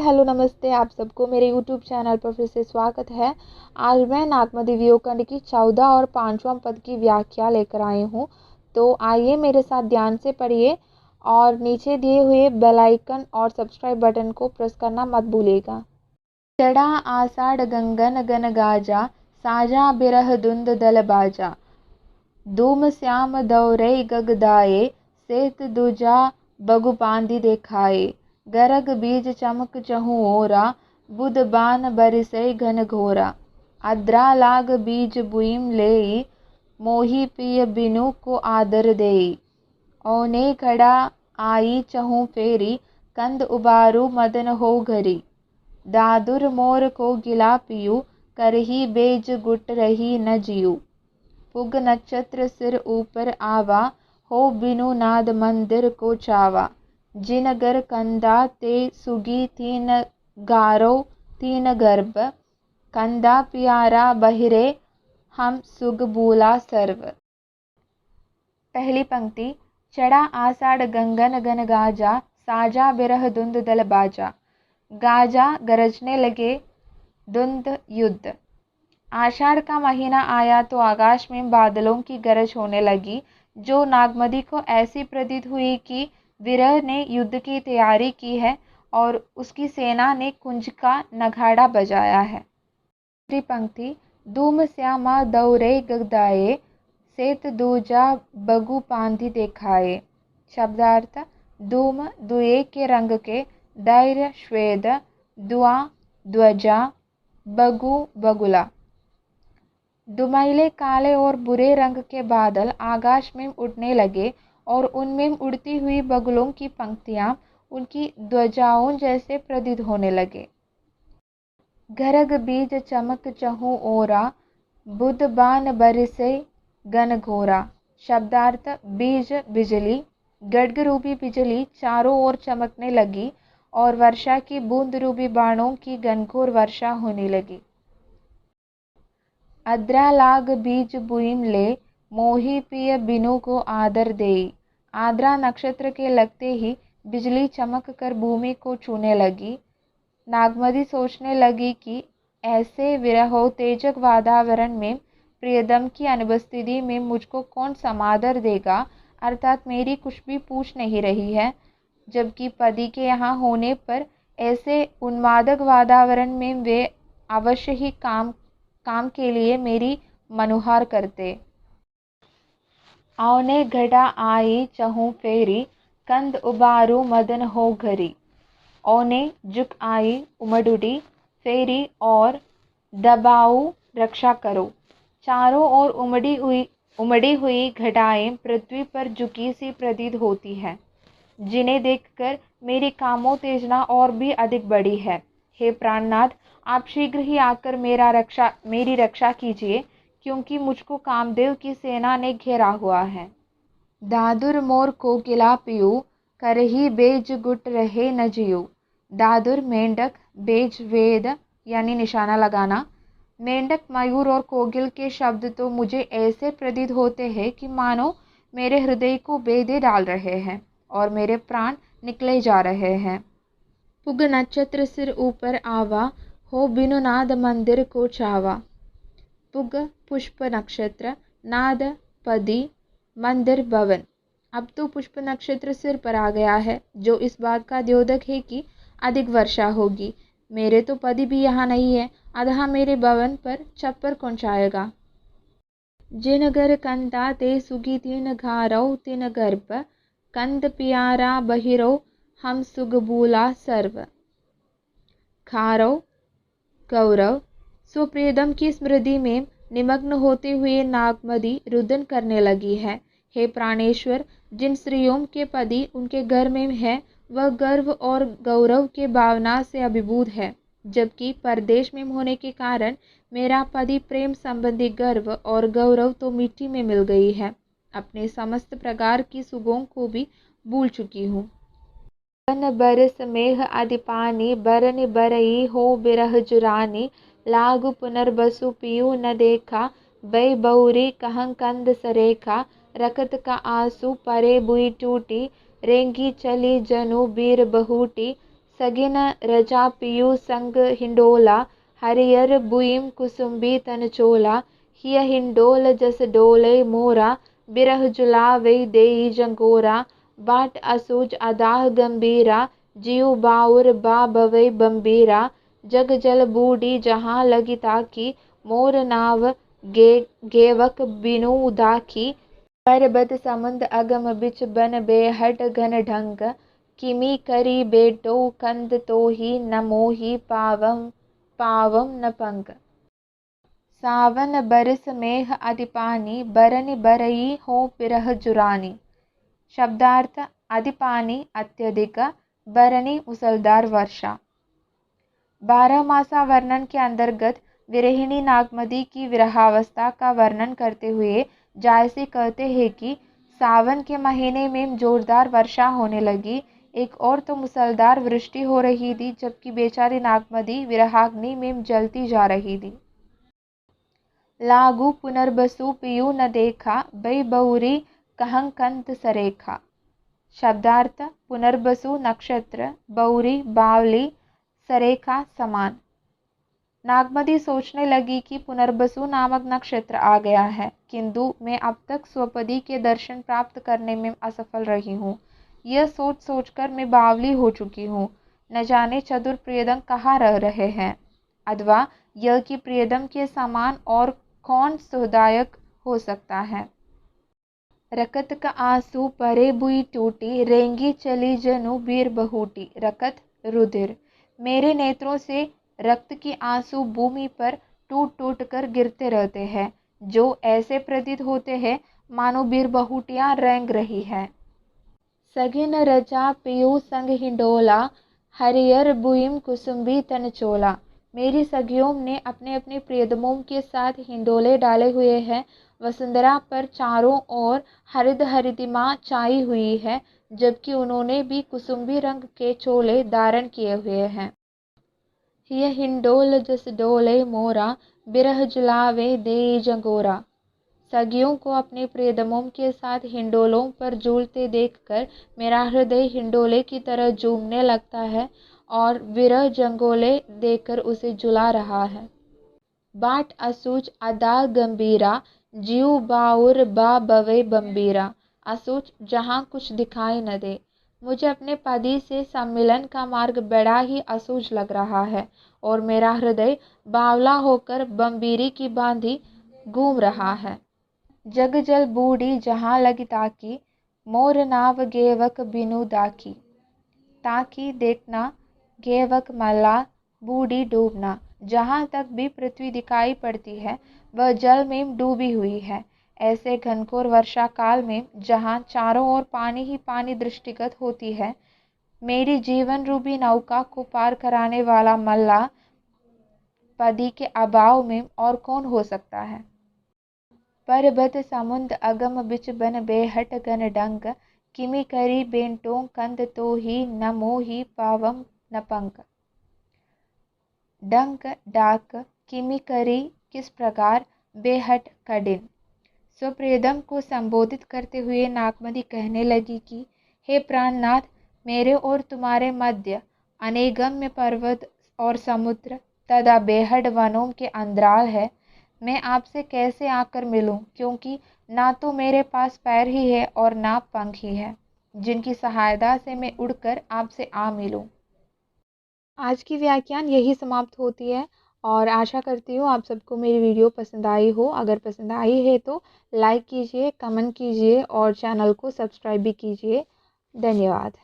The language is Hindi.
हेलो नमस्ते, आप सबको मेरे यूट्यूब चैनल पर फिर से स्वागत है। आज मैं नागमती व्योमखंड की 14 और 5वां पद की व्याख्या लेकर आई हूँ। तो आइए मेरे साथ ध्यान से पढ़िए और नीचे दिए हुए बेल आइकन और सब्सक्राइब बटन को प्रेस करना मत भूलिएगा। चढ़ा आषाढ़ गंगन गन गाजा, साजा बिरह धुंध दल बाजा। धूम श्याम दौरे गगदाए, सेत दूजा बगु पांदी देखाए। गरग बीज चमक चहु ओरा, बुध बान बरिसै घन घोरा। अद्रा लाग बीज बुइम लेई, मोही पिय बिनु को आदर देई। औने खड़ा आई चहु फेरी, कंद उबारू मदन हो घरी। दादुर मोर को गिला पियू, करही बेज गुट रही न जियू। पुग नक्षत्र सिर ऊपर आवा, हो बिनु नाद मंदिर को चावा। जिनगर कंदा ते सुगी तीन गारो तीन गर्भ, कंदा प्यारा बहिरे हम सुग बूला सर्व। पहली पंक्ति। चढ़ा आषाढ़ गंगन गन गाजा, साजा बिरह धुंध दल बाजा। गाजा गरजने लगे, धुंध युद्ध। आषाढ़ का महीना आया तो आकाश में बादलों की गरज होने लगी, जो नागमती को ऐसी प्रतीत हुई कि विरह ने युद्ध की तैयारी की है और उसकी सेना ने कुंज का नगाड़ा बजाया है। दूसरी पंक्ति। धूम श्यामा दौरे गगदाए, सेत दूजा बगु पांधि देखाए। शब्दार्थ। धूम दुए के रंग के, दैर्य श्वेद, दुआ ध्वजा, बगु बगुला। दुमैले काले और बुरे रंग के बादल आकाश में उड़ने लगे और उनमें उड़ती हुई बगुलों की पंक्तियां उनकी ध्वजाओं जैसे प्रतीत होने लगे। गरग बीज चमक चहु ओरा, बुध बान बरिसे घन घोरा। शब्दार्थ। बीज बिजली, गड़ग रूपी बिजली चारों ओर चमकने लगी और वर्षा की बूंद रूपी बाणों की घनघोर वर्षा होने लगी। अद्रा लाग बीज बुइम ले, मोही पिय बिनु को आदर देई। आद्रा नक्षत्र के लगते ही बिजली चमक कर भूमि को छूने लगी। नागमती सोचने लगी कि ऐसे विरहोत्तेजक वातावरण में प्रियतम की अनुपस्थिति में मुझको कौन समादर देगा, अर्थात मेरी कुछ भी पूछ नहीं रही है, जबकि पति के यहाँ होने पर ऐसे उन्मादक वातावरण में वे अवश्य ही काम के लिए मेरी मनुहार करते। औने घड़ा आई चहु फेरी, कंद उबारू मदन हो घरी। औने झुक आई, उमड़ उठी, फेरी और दबाऊ रक्षा करो। चारों ओर उमड़ी हुई घटाएं पृथ्वी पर झुकी सी प्रतीत होती है, जिन्हें देखकर मेरी कामोत्तेजना और भी अधिक बढ़ी है। हे प्राणनाथ, आप शीघ्र ही आकर मेरी रक्षा कीजिए, क्योंकि मुझको कामदेव की सेना ने घेरा हुआ है। दादुर मोर को गिला पियू, करही बेज गुट रहे न जियू। दादुर मेंढक, बेज वेद यानी निशाना लगाना। मेंढक, मयूर और कोकिल के शब्द तो मुझे ऐसे प्रतीत होते हैं कि मानो मेरे हृदय को बेधे डाल रहे हैं और मेरे प्राण निकले जा रहे हैं। पुग नक्षत्र सिर ऊपर आवा, हो बिनु नाद मंदिर को चावा। पुग पुष्प नक्षत्र, नाद पदी, मंदिर भवन। अब तो पुष्प नक्षत्र सिर पर आ गया है, जो इस बात का द्योतक है कि अधिक वर्षा होगी। मेरे तो पति भी यहाँ नहीं है, अतः मेरे भवन पर छप्पर कौन छाएगा। जिनगर कंदा ते सुगी तीन घारौ तीन गर्भ, कंद प्यारा बहिरो हम सुग बूला सर्व। खारव गौरव। स्वप्रियतम की स्मृति में निमग्न होते हुए नागमती रुदन करने लगी है। हे प्राणेश्वर, जिन स्त्रियों के पति उनके घर में है, वह गर्व और गौरव के भावना से अभिभूत है, जबकि परदेश में होने के कारण मेरा पति प्रेम संबंधी गर्व और गौरव तो मिट्टी में मिल गई है। अपने समस्त प्रकार की सुखों को भी भूल चुकी हूँ। बन बरस मेघ आदि पानी, बरनि बरई हो बिरह जुरानी। लागु पुनर्बसु पियू न देखा, बै बौरी कहं कंद सरेखा। रखत का आंसू परे बुई टूटी, रेंगी चली जनु बीर बहूटी। सगिन रजा पियु संग हिंडोला हरियर बुइम कुसुम्बी तन चोला हिय हिंडोल जस डोले मोरा बिरह जुलावे देई जंगोरा बाट असुज अदाह गंभीरा जीव बाउर बा बवे बम्बीरा जग जल बूढ़ी जहाँ लगी ताकी मोर नाव गेवक बिनु दाखी पर्वत समुंद अगम बिच बन बेहट घन ढंग किमी करी बेटो कंद तो ही न मोही पावम न पंग सावन बरस मेघ अति पानी बरनि बरई हो पिरह जुरानी। शब्दार्थ अति पानी अत्यधिक, बरनी मुसलधार वर्षा। 12 मासा वर्णन के अंतर्गत विरहिणी नागमती की विरहावस्था का वर्णन करते हुए जायसी कहते हैं कि सावन के महीने में जोरदार वर्षा होने लगी। एक और तो मुसलधार वृष्टि हो रही थी, जबकि बेचारी नागमती विरहाग्नि में जलती जा रही थी। लागू पुनर्बसु पियु न देखा बई बहुरी कहंकंत सरेखा। शब्दार्थ पुनर्बसु नक्षत्र, बहुरी बावली, सरेखा समान। नागमती सोचने लगी कि पुनर्बसु नामक नक्षत्र आ गया है, किंतु मैं अब तक स्वपति के दर्शन प्राप्त करने में असफल रही हूँ। यह सोच सोचकर मैं बावली हो चुकी हूँ। न जाने चतुर प्रियदम कहाँ रह रहे हैं, अथवा यह कि प्रियदम के समान और कौन सुखदायक हो सकता है। रकत का आंसू परे बुई टूटी, रेंगी चली जनु बीर बहूटी। रकत रुधिर। मेरे नेत्रों से रक्त के आंसू भूमि पर टूट टूट कर गिरते रहते हैं, जो ऐसे प्रतीत होते हैं मानो बीर बहूटियाँ रेंग रही है। सगिन रजा पियु संग हिंडोला हरियर बुइम कुसुम्बी तन चोला। मेरी सखियों ने अपने अपने प्रियतमों के साथ हिंडोले डाले हुए हैं। वसुंधरा पर चारों ओर हरित हरितिमा छाई हुई है, जबकि उन्होंने भी कुसुम्बी रंग के चोले धारण किए हुए हैं। यह हिंडोल जस डोले मोरा बिरह जुलावे देई जंगोरा। सखियों को अपने प्रियतमों के साथ हिंडोलों पर झूलते देखकर मेरा हृदय हिंडोले की तरह झूमने लगता है और विरह जंगोले देखकर उसे झुला रहा है। बाट असूच अदा गंभीरा जीव बाउर बा बवे बम्बीरा। असूच जहाँ कुछ दिखाई न दे। मुझे अपने पति से सम्मिलन का मार्ग बड़ा ही असूच लग रहा है और मेरा हृदय बावला होकर बम्बीरी की बांधी घूम रहा है। जग जल बूढ़ी जहाँ लगी ताकी मोर नाव गेवक बिनु दाकी। ताकी देखना, गेवक मल्ला, बूढ़ी डूबना। जहाँ तक भी पृथ्वी दिखाई पड़ती है वह जल में डूबी हुई है। ऐसे घनघोर वर्षा काल में जहाँ चारों ओर पानी ही पानी दृष्टिगत होती है, मेरी जीवन रूपी नौका को पार कराने वाला मल्ला पति के अभाव में और कौन हो सकता है। पर्वत समुंद अगम बिच बन बेहट घन डंक किमि करी बेंटो कंद तो ही न मोही पावम न पंक। डंक डाक, किमि करी किस प्रकार, बेहट कठिन। स्वप्रियदम को संबोधित करते हुए नागमती कहने लगी कि हे प्राणनाथ, मेरे और तुम्हारे मध्य अनेगम्य पर्वत और समुद्र तथा बेहद वनों के अंतराल है। मैं आपसे कैसे आकर मिलूं, क्योंकि ना तो मेरे पास पैर ही है और ना पंख ही है जिनकी सहायता से मैं उड़कर आपसे आ मिलूं। आज की व्याख्यान यही समाप्त होती है और आशा करती हूँ आप सबको मेरी वीडियो पसंद आई हो। अगर पसंद आई है तो लाइक कीजिए, कमेंट कीजिए और चैनल को सब्सक्राइब भी कीजिए। धन्यवाद।